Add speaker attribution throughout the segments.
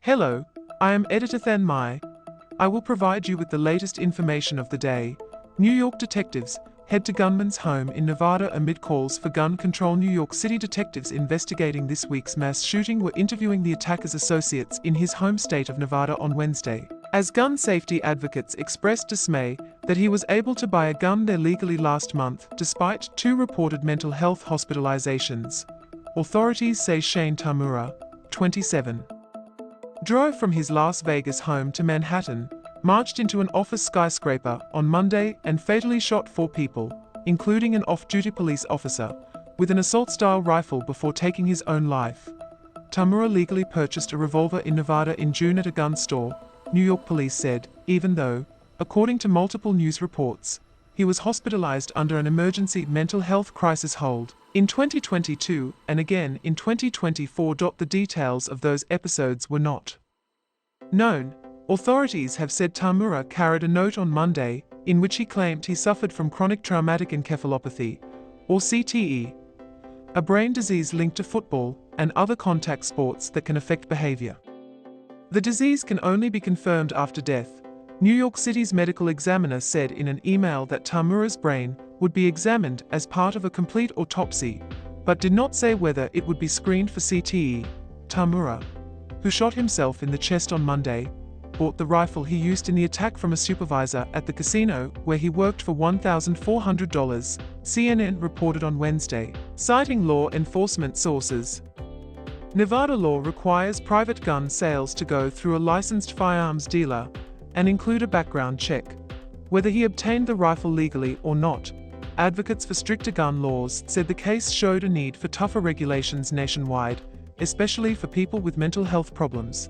Speaker 1: Hello, I am Editor Than Mai. I will provide you with the latest information of the day. New York detectives head to gunman's home in Nevada amid calls for gun control. New York City detectives investigating this week's mass shooting were interviewing the attacker's associates in his home state of Nevada on Wednesday, as gun safety advocates expressed dismay that he was able to buy a gun there legally last month, despite 2 reported mental health hospitalizations. Authorities say Shane Tamura, 27, drove from his Las Vegas home to Manhattan, marched into an office skyscraper on Monday and fatally shot 4 people, including an off-duty police officer, with an assault-style rifle before taking his own life. Tamura legally purchased a revolver in Nevada in June at a gun store, New York police said, even though, according to multiple news reports, he was hospitalized under an emergency mental health crisis hold in 2022 and again in 2024. The details of those episodes were not known. Authorities have said Tamura carried a note on Monday in which he claimed he suffered from chronic traumatic encephalopathy, or CTE, a brain disease linked to football and other contact sports that can affect behavior. The disease can only be confirmed after death. New York City's medical examiner said in an email that Tamura's brain would be examined as part of a complete autopsy, but did not say whether it would be screened for CTE. Tamura, who shot himself in the chest on Monday, bought the rifle he used in the attack from a supervisor at the casino where he worked for $1,400, CNN reported on Wednesday, citing law enforcement sources. Nevada law requires private gun sales to go through a licensed firearms dealer and include a background check, whether he obtained the rifle legally or not. Advocates for stricter gun laws said the case showed a need for tougher regulations nationwide, especially for people with mental health problems.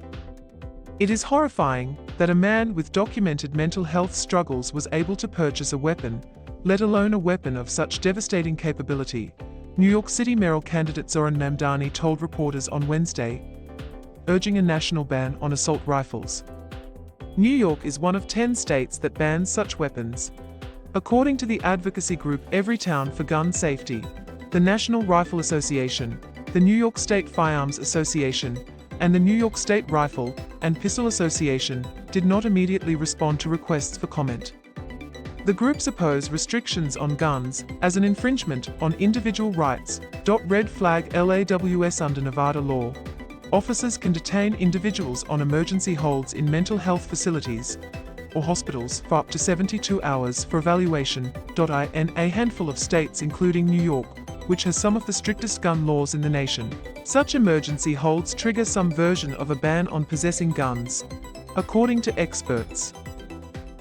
Speaker 1: It is horrifying that a man with documented mental health struggles was able to purchase a weapon, let alone a weapon of such devastating capability, New York City mayoral candidate Zohran Mamdani told reporters on Wednesday, urging a national ban on assault rifles. New York is one of 10 states that bans such weapons. According to the advocacy group Everytown for Gun Safety, the National Rifle Association, the New York State Firearms Association, and the New York State Rifle and Pistol Association did not immediately respond to requests for comment. The groups oppose restrictions on guns as an infringement on individual rights. Red flag LAWS. Under Nevada law, officers can detain individuals on emergency holds in mental health facilities or hospitals for up to 72 hours for evaluation. In a handful of states including New York, which has some of the strictest gun laws in the nation, such emergency holds trigger some version of a ban on possessing guns, according to experts.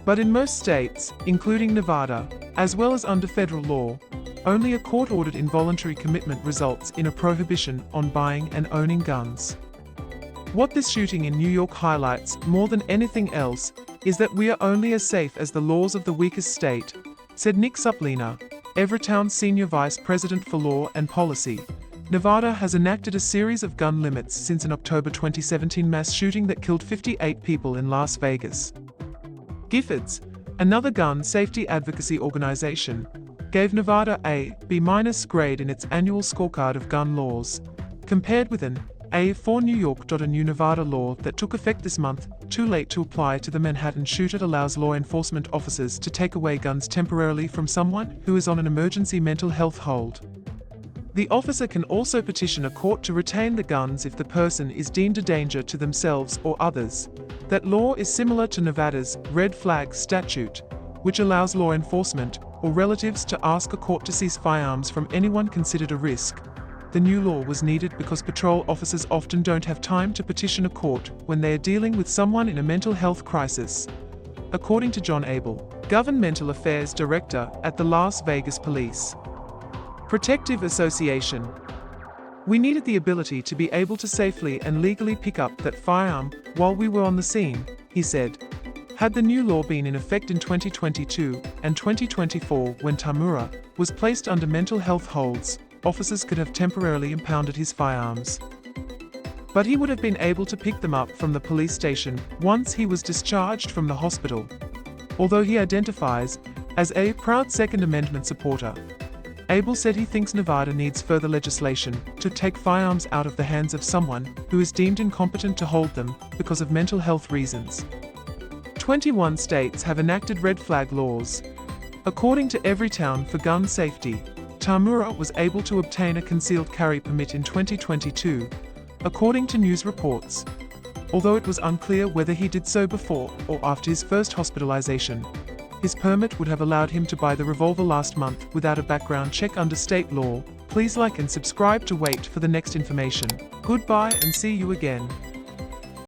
Speaker 1: But in most states, including Nevada, as well as under federal law, only a court-ordered involuntary commitment results in a prohibition on buying and owning guns. What this shooting in New York highlights more than anything else is that we are only as safe as the laws of the weakest state, said Nick Suplina, Everytown's senior vice president for law and policy. Nevada has enacted a series of gun limits since an October 2017 mass shooting that killed 58 people in Las Vegas. Giffords, another gun safety advocacy organization, gave Nevada a B- grade in its annual scorecard of gun laws, compared with an A for New York. A new Nevada law that took effect this month, too late to apply to the Manhattan shooter, allows law enforcement officers to take away guns temporarily from someone who is on an emergency mental health hold. The officer can also petition a court to retain the guns if the person is deemed a danger to themselves or others. That law is similar to Nevada's red flag statute, which allows law enforcement or relatives to ask a court to seize firearms from anyone considered a risk. The new law was needed because patrol officers often don't have time to petition a court when they are dealing with someone in a mental health crisis. According to John Abel, Governmental Affairs Director at the Las Vegas Police Protective Association, we needed the ability to be able to safely and legally pick up that firearm while we were on the scene, he said. Had the new law been in effect in 2022 and 2024 when Tamura was placed under mental health holds, officers could have temporarily impounded his firearms. But he would have been able to pick them up from the police station once he was discharged from the hospital. Although he identifies as a proud Second Amendment supporter, Abel said he thinks Nevada needs further legislation to take firearms out of the hands of someone who is deemed incompetent to hold them because of mental health reasons. 21 states have enacted red flag laws. According to Everytown for Gun Safety, Tamura was able to obtain a concealed carry permit in 2022, according to news reports. Although it was unclear whether he did so before or after his first hospitalization, his permit would have allowed him to buy the revolver last month without a background check under state law. Please like and subscribe to wait for the next information. Goodbye and see you again.